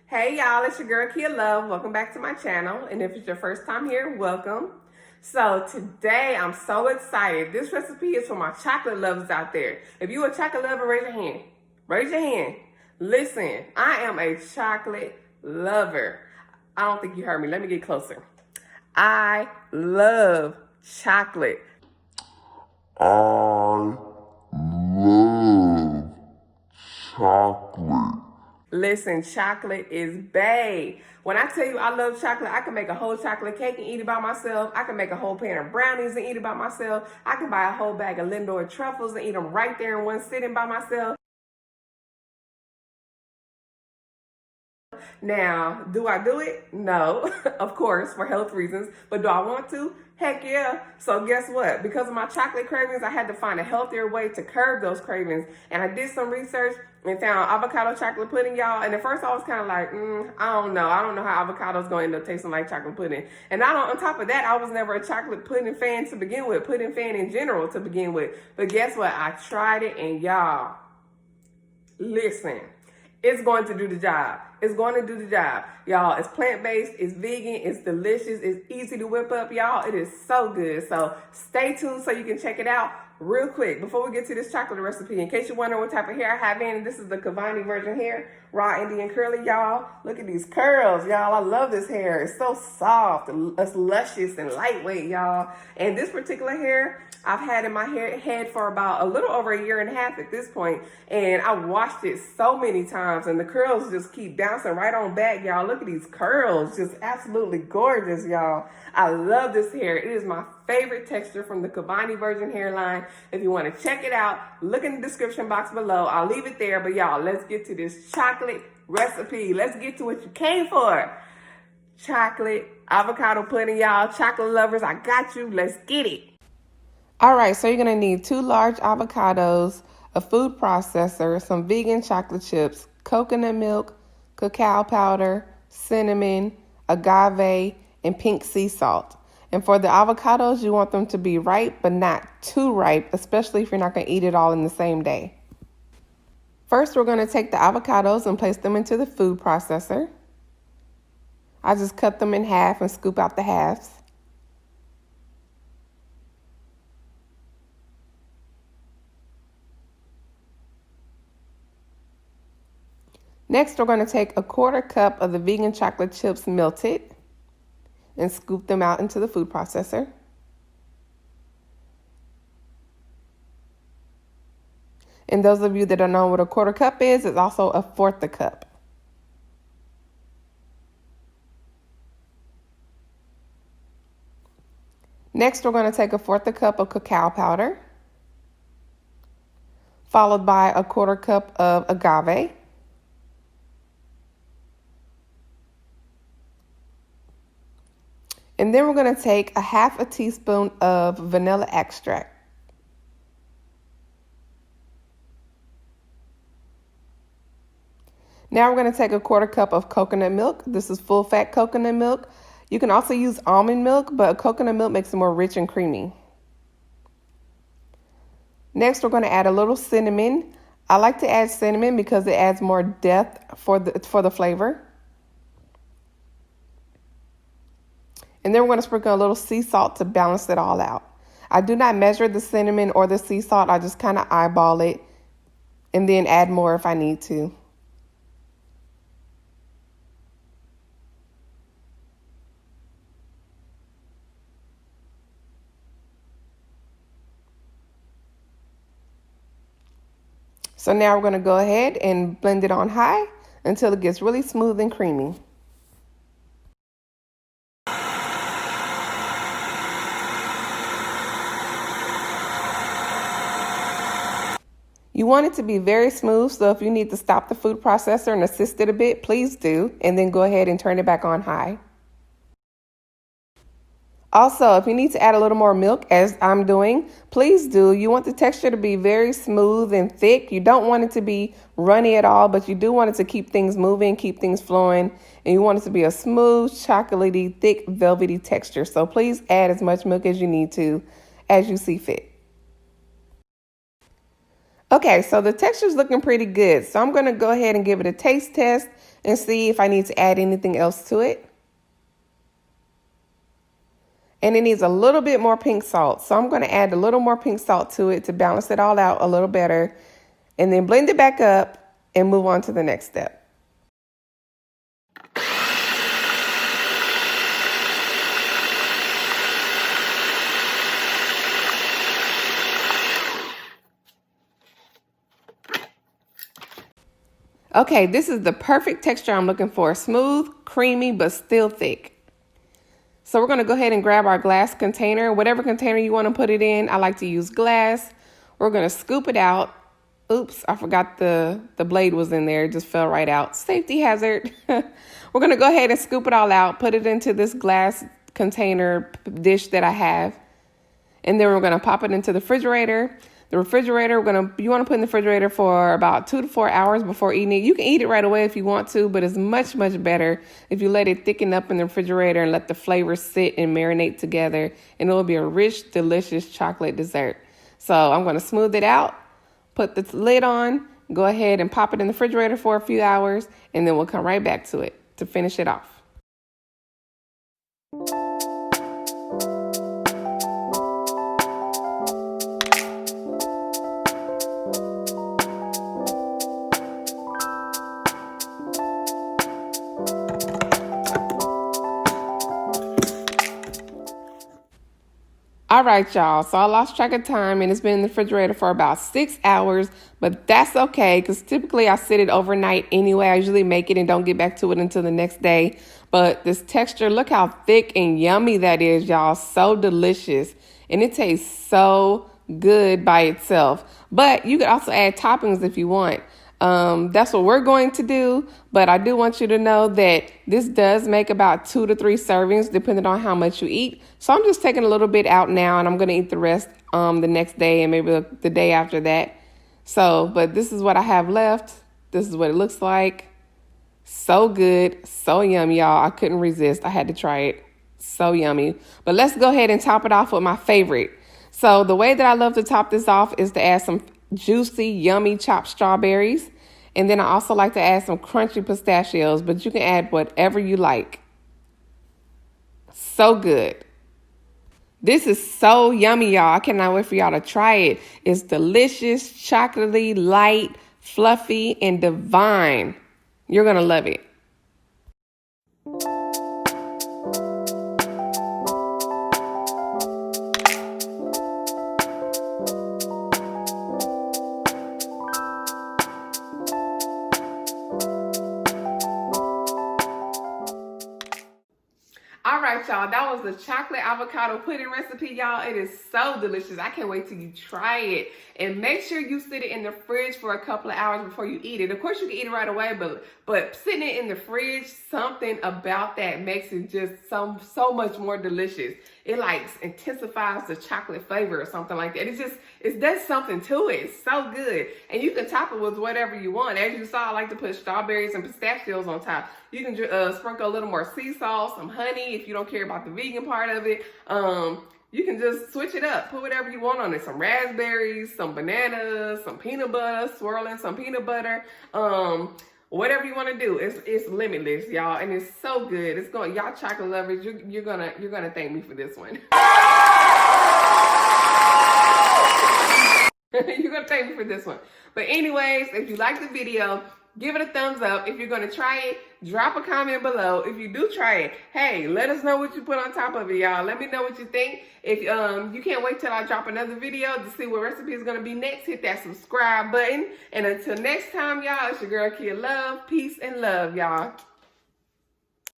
Hey y'all, it's your girl Kia Love. Welcome back to my channel. And if it's your first time here, welcome. So today I'm so excited. This recipe is for my chocolate lovers out there. If you a chocolate lover, raise your hand. Raise your hand. Listen, I am a chocolate lover. I don't think you heard me. Let me get closer. I love chocolate. I love chocolate. Listen, chocolate is bae. When I tell you I love chocolate, I can make a whole chocolate cake and eat it by myself. I can make a whole pan of brownies and eat it by myself. I can buy a whole bag of Lindor truffles and eat them right there in one sitting by myself. Now, do I do it? No, of course, for health reasons. But do I want to? Heck yeah. So guess what? Because of my chocolate cravings, I had to find a healthier way to curb those cravings. And I did some research and found avocado chocolate pudding, y'all. And at first I was kind of like, I don't know. I don't know how avocado's going to end up tasting like chocolate pudding. And on top of that, I was never a chocolate pudding fan to begin with, pudding fan in general to begin with. But guess what? I tried it and y'all, listen. It's going to do the job. It's going to do the job. Y'all, it's plant-based, it's vegan, it's delicious, it's easy to whip up, y'all. It is so good. So stay tuned so you can check it out real quick. Before we get to this chocolate recipe, in case you're wondering what type of hair I have in, this is the Cavani virgin hair, raw Indian curly, y'all. Look at these curls, y'all. I love this hair. It's so soft, it's luscious and lightweight, y'all. And this particular hair, I've had in my head for about a little over a year and a half at this point, and I washed it so many times, and the curls just keep bouncing right on back, y'all. Look at these curls, just absolutely gorgeous, y'all. I love this hair. It is my favorite texture from the Cavani virgin hairline. If you want to check it out, look in the description box below. I'll leave it there, but y'all, let's get to this chocolate recipe. Let's get to what you came for. Chocolate avocado pudding, y'all. Chocolate lovers, I got you. Let's get it. All right, so you're going to need 2 large avocados, a food processor, some vegan chocolate chips, coconut milk, cacao powder, cinnamon, agave, and pink sea salt. And for the avocados, you want them to be ripe, but not too ripe, especially if you're not going to eat it all in the same day. First, we're going to take the avocados and place them into the food processor. I just cut them in half and scoop out the halves. Next, we're going to take a 1/4 cup of the vegan chocolate chips melted and scoop them out into the food processor. And those of you that don't know what a 1/4 cup is, it's also a 1/4 cup. Next, we're going to take a 1/4 cup of cacao powder, followed by a 1/4 cup of agave. And then we're going to take a 1/2 teaspoon of vanilla extract. Now we're going to take a 1/4 cup of coconut milk. This is full fat coconut milk. You can also use almond milk, but coconut milk makes it more rich and creamy. Next, we're going to add a little cinnamon. I like to add cinnamon because it adds more depth for the flavor. And then we're going to sprinkle a little sea salt to balance it all out. I do not measure the cinnamon or the sea salt. I just kind of eyeball it and then add more if I need to. So now we're going to go ahead and blend it on high until it gets really smooth and creamy. You want it to be very smooth, so if you need to stop the food processor and assist it a bit, please do, and then go ahead and turn it back on high. Also, if you need to add a little more milk, as I'm doing, please do. You want the texture to be very smooth and thick. You don't want it to be runny at all, but you do want it to keep things moving, keep things flowing, and you want it to be a smooth, chocolatey, thick, velvety texture. So please add as much milk as you need to, as you see fit. Okay, so the texture's looking pretty good. So I'm going to go ahead and give it a taste test and see if I need to add anything else to it. And it needs a little bit more pink salt. So I'm going to add a little more pink salt to it to balance it all out a little better. And then blend it back up and move on to the next step. Okay, this is the perfect texture I'm looking for. Smooth, creamy, but still thick. So we're going to go ahead and grab our glass container, whatever container you want to put it in. I like to use glass. We're going to scoop it out. Oops, I forgot the blade was in there. It just fell right out. Safety hazard. We're going to go ahead and scoop it all out, put it into this glass container dish that I have. And then we're going to pop it into the refrigerator. The refrigerator, you want to put in the refrigerator for about 2 to 4 hours before eating it. You can eat it right away if you want to, but it's much, much better if you let it thicken up in the refrigerator and let the flavors sit and marinate together. And it will be a rich, delicious chocolate dessert. So I'm going to smooth it out, put the lid on, go ahead and pop it in the refrigerator for a few hours, and then we'll come right back to it to finish it off. All right, y'all. So I lost track of time and it's been in the refrigerator for about 6 hours, but that's okay because typically I sit it overnight anyway. I usually make it and don't get back to it until the next day. But this texture, look how thick and yummy that is, y'all. So delicious. And it tastes so good by itself. But you could also add toppings if you want. That's what we're going to do, but I do want you to know that this does make about 2 to 3 servings depending on how much you eat. So I'm just taking a little bit out now and I'm going to eat the rest the next day and maybe the day after that. So, but this is what I have left. This is what it looks like. So good, so yummy, y'all. I couldn't resist. I had to try it. So yummy. But let's go ahead and top it off with my favorite. So the way that I love to top this off is to add some juicy, yummy chopped strawberries. And then I also like to add some crunchy pistachios, but you can add whatever you like. So good. This is so yummy, y'all. I cannot wait for y'all to try it. It's delicious, chocolatey, light, fluffy, and divine. You're going to love it. All right, y'all, that was the chocolate avocado pudding recipe, y'all. It is so delicious. I can't wait till you try it. And make sure you sit it in the fridge for a couple of hours before you eat it. Of course, you can eat it right away, but sitting it in the fridge, something about that makes it just so much more delicious. It like intensifies the chocolate flavor or something like that. It does something to it. It's so good. And you can top it with whatever you want. As you saw, I like to put strawberries and pistachios on top. You can sprinkle a little more sea salt, some honey if you don't care about the vegan part of it. You can just switch it up. Put whatever you want on it. Some raspberries, some bananas, some peanut butter, swirl in some peanut butter. Whatever you want to do, it's limitless, y'all, and it's so good. It's going, y'all chocolate lovers, you're gonna thank me for this one. You're gonna thank me for this one. But anyways, if you like the video, give it a thumbs up. If you're gonna try it, drop a comment below. If you do try it, hey, let us know what you put on top of it, y'all. Let me know what you think. If you can't wait till I drop another video to see what recipe is gonna be next, hit that subscribe button. And until next time, y'all, it's your girl Kia Love. Peace and love, y'all.